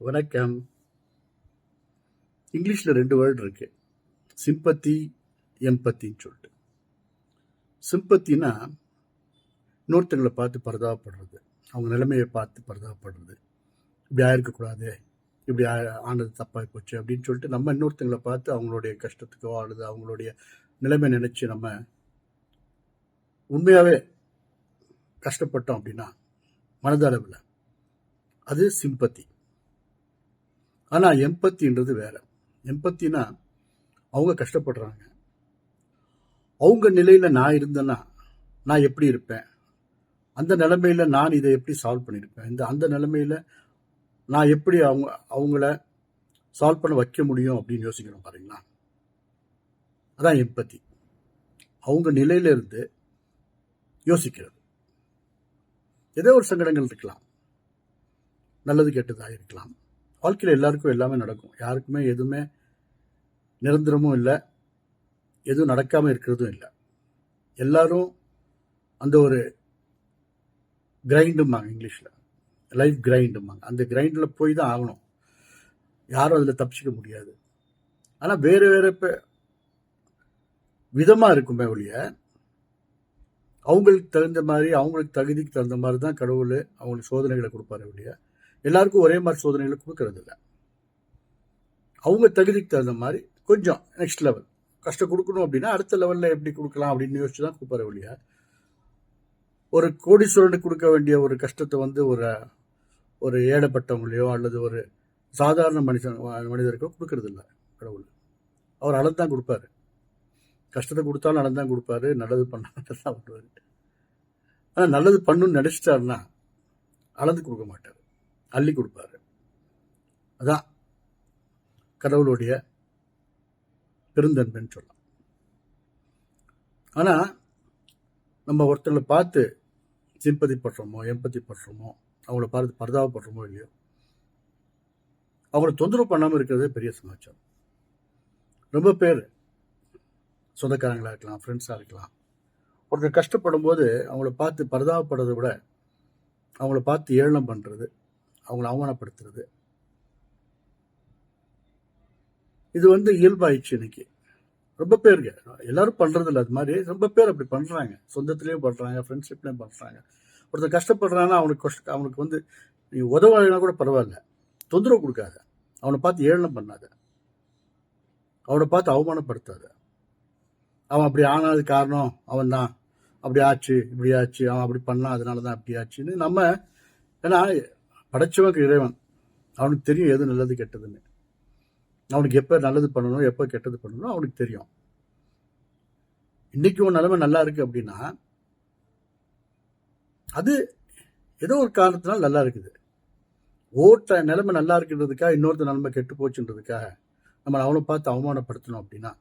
வணக்கம். இங்கிலீஷில் 2 வேர்டு இருக்கு. சிம்பத்தி, எம்பத்தின்னு சொல்லிட்டு. சிம்பத்தின்னா இன்னொருத்தங்களை பார்த்து பரிதாபப்படுறது, அவங்க நிலைமையை பார்த்து பரிதாபப்படுறது. இப்படி ஆயிருக்கக்கூடாது, இப்படி ஆனது தப்பாகி போச்சு அப்படின்னு சொல்லிட்டு நம்ம இன்னொருத்தங்களை பார்த்து அவங்களுடைய கஷ்டத்துக்கோ அல்லது அவங்களுடைய நிலைமை நினைச்சு நம்ம உண்மையாகவே கஷ்டப்பட்டோம் அப்படின்னா மனதளவில் அது சிம்பத்தி. ஆனால் எம்பத்தின்றது வேற. எம்பத்தினா அவங்க கஷ்டப்படுறாங்க, அவங்க நிலையில் நான் இருந்தேன்னா நான் எப்படி இருப்பேன், அந்த நிலைமையில் நான் இதை எப்படி சால்வ் பண்ணியிருப்பேன், அந்த நிலைமையில் நான் எப்படி அவங்கள சால்வ் பண்ண வைக்க முடியும் அப்படின்னு யோசிக்கணும் பாருங்களா. அதான் எம்பத்தி. அவங்க நிலையில இருந்து யோசிக்கிறது. ஏதோ ஒரு சங்கடங்கள் இருக்கலாம், நல்லது கெட்டதாக இருக்கலாம். வாழ்க்கையில் எல்லாருக்கும் எல்லாமே நடக்கும். யாருக்குமே எதுவுமே நிரந்தரமும் இல்லை, எதுவும் நடக்காமல் இருக்கிறதும் இல்லை. எல்லாரும் அந்த ஒரு கிரைண்டும்பாங்க இங்கிலீஷில், லைஃப் கிரைண்டும்பாங்க. அந்த கிரைண்டில் போய் தான் ஆகணும், யாரும் அதில் தப்பிச்சிக்க முடியாது. ஆனால் வேறு வேறு விதமாக இருக்குமே ஒழிய அவங்களுக்கு தகுந்த மாதிரி, அவங்களுக்கு தகுதிக்கு தகுந்த மாதிரி தான் கடவுள் அவங்களுக்கு சோதனைகளை கொடுப்பாரு ஒழிய எல்லாருக்கும் ஒரே மாதிரி சோதனைகளை கொடுக்கறது இல்லை. அவங்க தகுதிக்கு தகுந்த மாதிரி கொஞ்சம் நெக்ஸ்ட் லெவல் கஷ்டம் கொடுக்கணும் அப்படின்னா அடுத்த லெவலில் எப்படி கொடுக்கலாம் அப்படின்னு யோசிச்சு தான் கொடுப்பாரு ஒழிய ஒரு கோடீஸ்வரனுக்கு கொடுக்க வேண்டிய ஒரு கஷ்டத்தை வந்து ஒரு ஏழைப்பட்டவங்களையோ அல்லது ஒரு சாதாரண மனிதருக்கோ கொடுக்கறது இல்லை கடவுள். அவர் அளந்தான் கொடுப்பாரு. கஷ்டத்தை கொடுத்தாலும் அளந்தான் கொடுப்பாரு, நல்லது பண்ணாதான் பண்ணுவார். ஆனால் நல்லது பண்ணுன்னு நினைச்சிட்டாருன்னா அளந்து கொடுக்க மாட்டார், அள்ளி கொடுப்பாரு. அதான் கடவுளுடைய பெருந்தன்மைன்னு சொல்லலாம். ஆனால் நம்ம ஒருத்தங்களை பார்த்து சிம்பதி படுறோமோ, எம்பத்தி படுறோமோ, அவங்கள பார்த்து பரிதாபப்படுறோமோ இல்லையோ, அவங்கள தொந்தரவு பண்ணாமல் இருக்கிறதே பெரிய சமாச்சாரம். ரொம்ப பேர் சொந்தக்காரங்களாக இருக்கலாம், ஃப்ரெண்ட்ஸாக இருக்கலாம், ஒருத்தர் கஷ்டப்படும் போது அவங்கள பார்த்து பரிதாபப்படுறதை விட அவங்கள பார்த்து ஏளனம் பண்ணுறது, அவங்கள அவமானப்படுத்துறது, இது வந்து இயல்பாயிடுச்சு இன்னைக்கு. ரொம்ப பேருக்கு எல்லாரும் பண்றது இல்லை, அது மாதிரி ரொம்ப பேர் அப்படி பண்றாங்க. சொந்தத்திலையும் பண்றாங்க, ஃப்ரெண்ட்ஷிப்லையும் பண்றாங்க. ஒருத்தர் கஷ்டப்படுறாங்கன்னா அவனுக்கு வந்து நீ உதவினா கூட பரவாயில்ல, தொந்தரவு கொடுக்காத, அவனை பார்த்து ஏளனம் பண்ணாத, அவனை பார்த்து அவமானப்படுத்தாத. அவன் அப்படி ஆனது காரணம் அவன் தான், அப்படி ஆச்சு இப்படி ஆச்சு, அவன் அப்படி பண்ணான் அதனால தான் அப்படி ஆச்சுன்னு நம்ம. ஏன்னா படைச்சவனுக்கு இறைவன், அவனுக்கு தெரியும் எது நல்லது கெட்டதுன்னு. அவனுக்கு எப்போ நல்லது பண்ணணும் எப்போ கெட்டது பண்ணணும் அவனுக்கு தெரியும். இன்னைக்கு உன் நிலைமை நல்லா இருக்கு அப்படின்னா அது ஏதோ ஒரு காரணத்தினால நல்லா இருக்குது. நிலைமை நல்லா இருக்குன்றதுக்காக இன்னொருத்த நிலைமை கெட்டு போச்சுன்றதுக்காக நம்ம அவனை பார்த்து அவமானப்படுத்தணும் அப்படின்னா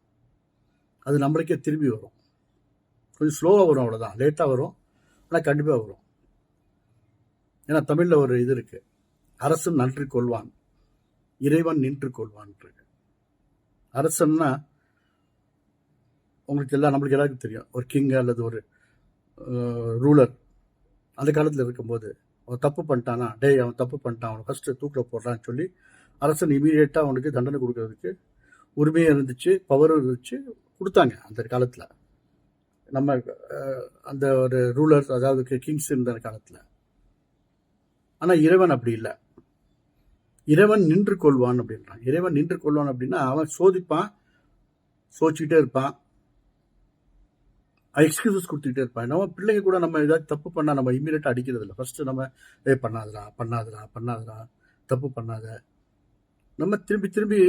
அது நம்மளுக்கே திரும்பி வரும். கொஞ்சம் ஸ்லோவாக வரும், அவ்வளோதான், லேட்டாக வரும், ஆனால் கண்டிப்பாக வரும். ஏன்னா தமிழில் ஒரு இது இருக்கு, அரசன் நன்றி கொள்வான், இறைவன் நின்று கொள்வான் இருக்கு. அரசன்னா உங்களுக்கு நம்மளுக்கு எல்லாருக்கும் தெரியும், ஒரு கிங் அல்லது ஒரு ரூலர் அந்த காலத்தில் இருக்கும்போது அவன் தப்பு பண்ணிட்டானா, அவன் தப்பு பண்ணிட்டான், அவனை ஃபர்ஸ்ட் தூக்கில் போடுறான்னு சொல்லி அரசன் இமீடியட்டாக அவனுக்கு தண்டனை கொடுக்கறதுக்கு உரிமையும் இருந்துச்சு, பவரும் இருந்துச்சு, கொடுத்தாங்க அந்த காலத்தில். நம்ம அந்த ஒரு ரூலர், அதாவது கிங்ஸ் இருந்த காலத்தில். ஆனால் இறைவன் அப்படி இல்லை. இறைவன் நின்று கொள்வான் அப்படின்றான். இறைவன் நின்று கொள்வான் அப்படின்னா அவன் சோதிப்பான், சோதிச்சுக்கிட்டே இருப்பான், எக்ஸ்கியூசஸ் கொடுத்துக்கிட்டே இருப்பான். நம்ம பிள்ளைங்க கூட நம்ம ஏதாவது தப்பு பண்ணால் நம்ம இமீடியட்டாக அடிக்கிறது இல்லை. ஃபர்ஸ்ட் நம்ம பண்ணாதடா தப்பு பண்ணாத, நம்ம திரும்பி திரும்பி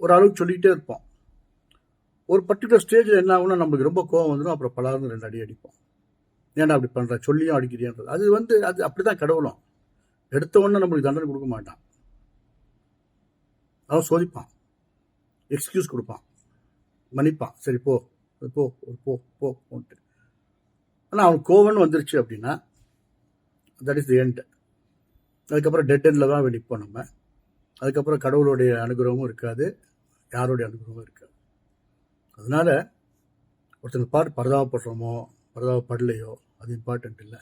ஒரு அளவுக்கு சொல்லிக்கிட்டே இருப்போம். ஒரு பர்டிகுலர் ஸ்டேஜில் என்ன ஆகும்னா நம்மளுக்கு ரொம்ப கோவம் வந்துடும், அப்புறம் பலர்ந்து 2 அடி அடிப்போம். ஏன்னா அப்படி பண்ணுற, சொல்லியும் அடிக்கிறியான்றது. அது அப்படிதான் கடவுளும் எடுத்த உடனே நம்மளுக்கு தண்டனை கொடுக்க மாட்டான். அவன் சோதிப்பான், எக்ஸ்கியூஸ் கொடுப்பான், மன்னிப்பான், சரி போ போ போ போ போன்ட்டு. ஆனால் அவன் கோவம்னு வந்துருச்சு அப்படின்னா தட் இஸ் தி எண்ட். அதுக்கப்புறம் டெட் எண்டில் தான் நிற்போம் நம்ம. அதுக்கப்புறம் கடவுளுடைய அனுகிரகமும் இருக்காது, யாருடைய அனுகிரகமும் இருக்காது. அதனால ஒருத்தங்க பார்த்து பரிதாபப்படுறோமோ பரிதாபப்படலையோ அது இம்பார்ட்டன்ட் இல்லை.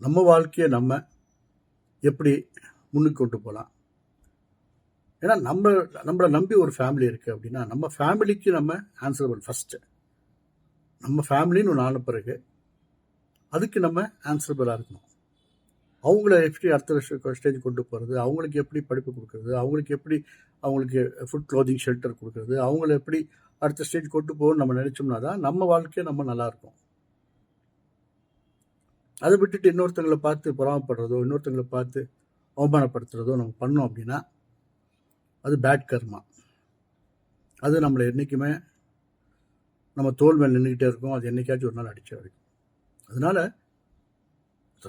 நம்ம வாழ்க்கையை நம்ம எப்படி முன்னுக்கு கொண்டு போகலாம், ஏன்னா நம்மளை நம்பி ஒரு ஃபேமிலி இருக்குது அப்படின்னா நம்ம ஃபேமிலிக்கு நம்ம ஆன்சரபிள் ஃபஸ்ட்டு. நம்ம ஃபேமிலின்னு ஒன்று ஆன பிறகு அதுக்கு நம்ம ஆன்சரபிளாக இருக்கணும். அவங்கள எப்படி அடுத்த ஸ்டேஜ் கொண்டு போகிறது, அவங்களுக்கு எப்படி படிப்பு கொடுக்குறது, அவங்களுக்கு எப்படி அவங்களுக்கு ஃபுட் க்ளோதிங் ஷெல்டர் கொடுக்குறது, அவங்கள எப்படி அடுத்த ஸ்டேஜ் கொண்டு போகணும்னு நம்ம நினச்சோம்னா தான் நம்ம வாழ்க்கையை நம்ம நல்லாயிருக்கும். அதை விட்டுட்டு இன்னொருத்தங்களை பார்த்து பொறாமப்படுறதோ இன்னொருத்தங்களை பார்த்து அவமானப்படுத்துறதோ நம்ம பண்ணோம் அப்படின்னா அது பேட் கர்மா. அது நம்மளை என்றைக்குமே நம்ம தோல் மேல் நின்றுக்கிட்டே இருக்கும். அது என்னைக்காச்சும் ஒரு நாள் அடிச்சு வரைக்கும். அதனால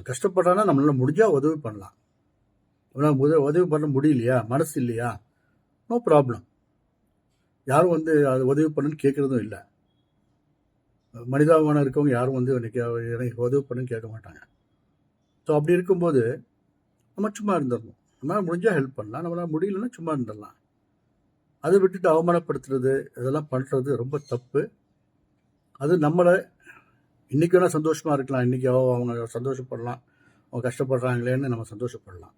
கஷ்டப்படுறான்னா நம்மளால முடிஞ்சால் உதவி பண்ணலாம். உதவி பண்ண முடியலையா, மனசு இல்லையா, நோ ப்ராப்ளம். யாரும் அது உதவி பண்ணுன்னு கேட்குறதும் இல்லை. மனிதாபிமானம் இருக்கவங்க யாரும் எனக்கு உதவி பண்ணுன்னு கேட்க மாட்டாங்க. ஸோ அப்படி இருக்கும்போது நம்ம சும்மா இருந்துடணும். நம்மளால் முடிஞ்சால் ஹெல்ப் பண்ணலாம், நம்மளால் முடியலன்னா சும்மா இருந்துடலாம். அதை விட்டுட்டு அவமானப்படுத்துறது இதெல்லாம் பண்ணுறது ரொம்ப தப்பு. அது நம்மளை இன்றைக்கி வேணால் சந்தோஷமாக இருக்கலாம், இன்றைக்கி அவங்க சந்தோஷப்படலாம், அவங்க கஷ்டப்படுறாங்களேன்னு நம்ம சந்தோஷப்படலாம்.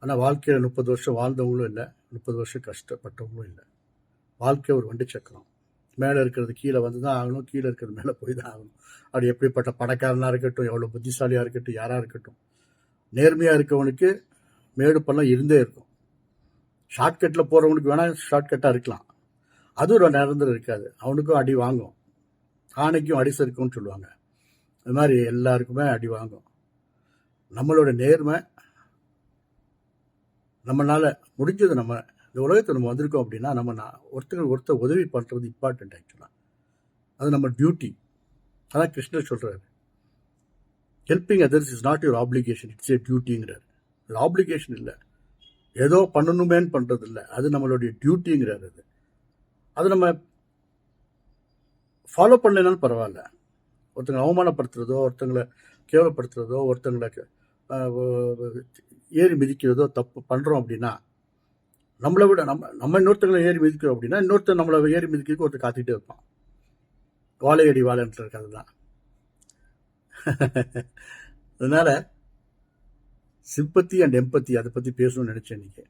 ஆனால் வாழ்க்கையில் 30 வருஷம் வாழ்ந்தவங்களும் இல்லை, 30 வருஷம் கஷ்டப்பட்டவங்களும் இல்லை. வாழ்க்கை ஒரு வண்டி சக்கரம். மேலே இருக்கிறது கீழே வந்து தான் ஆகணும், கீழே இருக்கிறது மேலே போய் தான் ஆகணும். அப்படி எப்படிப்பட்ட பணக்காரனாக இருக்கட்டும், எவ்வளோ புத்திசாலியாக இருக்கட்டும், யாராக இருக்கட்டும், நேர்மையாக இருக்கவனுக்கு மேடு பள்ளம் இருந்தே இருக்கும். ஷார்ட்கட்டில் போகிறவனுக்கு வேணால் ஷார்ட்கட்டாக இருக்கலாம், அது ஒரு நிரந்தரம் இருக்காது. அவனுக்கும் அடி வாங்கும், ஆணைக்கும் அடி சறுக்கும்னு சொல்லுவாங்க. அது மாதிரி எல்லாருக்குமே அடி வாங்கும். நம்மளோட நேர்மை, நம்மளால் முடிஞ்சது, நம்ம இந்த உலகத்தை நம்ம வந்திருக்கோம் அப்படின்னா நம்ம ஒருத்தர் உதவி பண்ணுறது இம்பார்ட்டன்ட். ஆக்சுவலாக அது நம்ம டியூட்டி. அதான் கிருஷ்ணர் சொல்கிறாரு, helping others is not your application, it's a டியூட்டிங்கிறார். அது ஆப்ளிகேஷன் இல்லை, ஏதோ பண்ணணுமேன்னு பண்ணுறது இல்லை, அது நம்மளுடைய டியூட்டிங்கிறார். அது நம்ம ஃபாலோ பண்ணலைனாலும் பரவாயில்ல. ஒருத்தங்களை அவமானப்படுத்துறதோ, ஒருத்தங்களை கேவலப்படுத்துறதோ, ஒருத்தங்களை ஏறி மிதிக்கிறதோ தப்பு பண்ணுறோம் அப்படின்னா, நம்மளை விட நம்ம இன்னொருத்தங்களை ஏறி மிதிக்கிறோம் அப்படின்னா இன்னொருத்தர் நம்மளை ஏறி மிதிக்கிறதுக்கு ஒருத்தர் காத்துக்கிட்டே இருப்பான். வாழையடி வாழைன்ற இருக்காது தான். அதனால சிம்பத்தி அண்ட் எம்பத்தி அதை பற்றி பேசணும்னு நினச்சேன் இன்னைக்கு.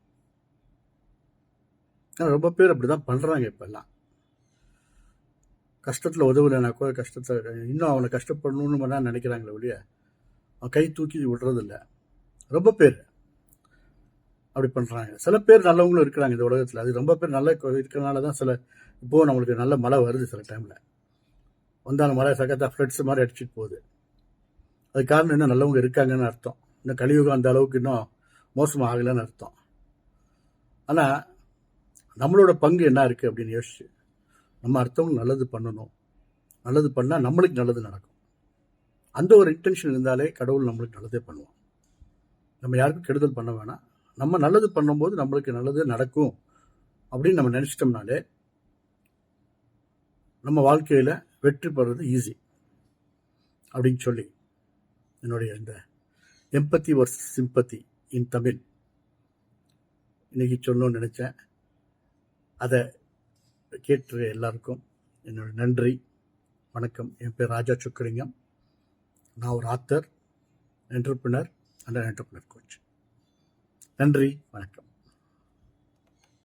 ஆனால் ரொம்ப பேர் அப்படி தான் பண்ணுறாங்க. இப்போல்லாம் கஷ்டத்தில் உதவலைனா கூட கஷ்டத்தை இன்னும் அவனை கஷ்டப்படணும்னு தான் நினைக்கிறாங்களே ஒழிய அவன் கை தூக்கி விடுறதில்ல. ரொம்ப பேர் அப்படி பண்ணுறாங்க. சில பேர் நல்லவங்களும் இருக்கிறாங்க இந்த உலகத்தில். அது ரொம்ப பேர் நல்ல இருக்கிறனால தான் இப்போது நம்மளுக்கு நல்ல மழை வருது. சில டைமில் வந்தாலும் மழை சகத்தா ஃப்ளட்ஸ் மாதிரி அடிச்சுட்டு போகுது. அது காரணம் இன்னும் நல்லவங்க இருக்காங்கன்னு அர்த்தம். இன்னும் கலியுகம் அந்த அளவுக்கு இன்னும் மோசமாக ஆகலைன்னு அர்த்தம். ஆனால் நம்மளோட பங்கு என்ன இருக்குது அப்படின்னு யோசிச்சு நம்ம அடுத்தவங்க நல்லது பண்ணணும். நல்லது பண்ணால் நம்மளுக்கு நல்லது நடக்கும். அந்த ஒரு இன்டென்ஷன் இருந்தாலே கடவுள் நம்மளுக்கு நல்லதே பண்ணுவோம். நம்ம யாருக்கும் கெடுதல் பண்ண வேணாம். நம்ம நல்லது பண்ணும்போது நம்மளுக்கு நல்லது நடக்கும் அப்படின்னு நம்ம நினச்சிட்டோம்னாலே நம்ம வாழ்க்கையில் வெற்றி பெறுறது ஈஸி அப்படின்னு சொல்லி என்னுடைய இந்த எம்பத்தி வர்சஸ் சிம்பத்தி இன் தமிழ் இன்னைக்கு சொல்லணும்னு நினச்சேன். அதை கேட்டு எல்லாருக்கும் என்னோட நன்றி, வணக்கம். என் பேர் ராஜா சொக்கலிங்கம். நான் ஒரு author, entrepreneur and entrepreneur coach. நன்றி, வணக்கம்.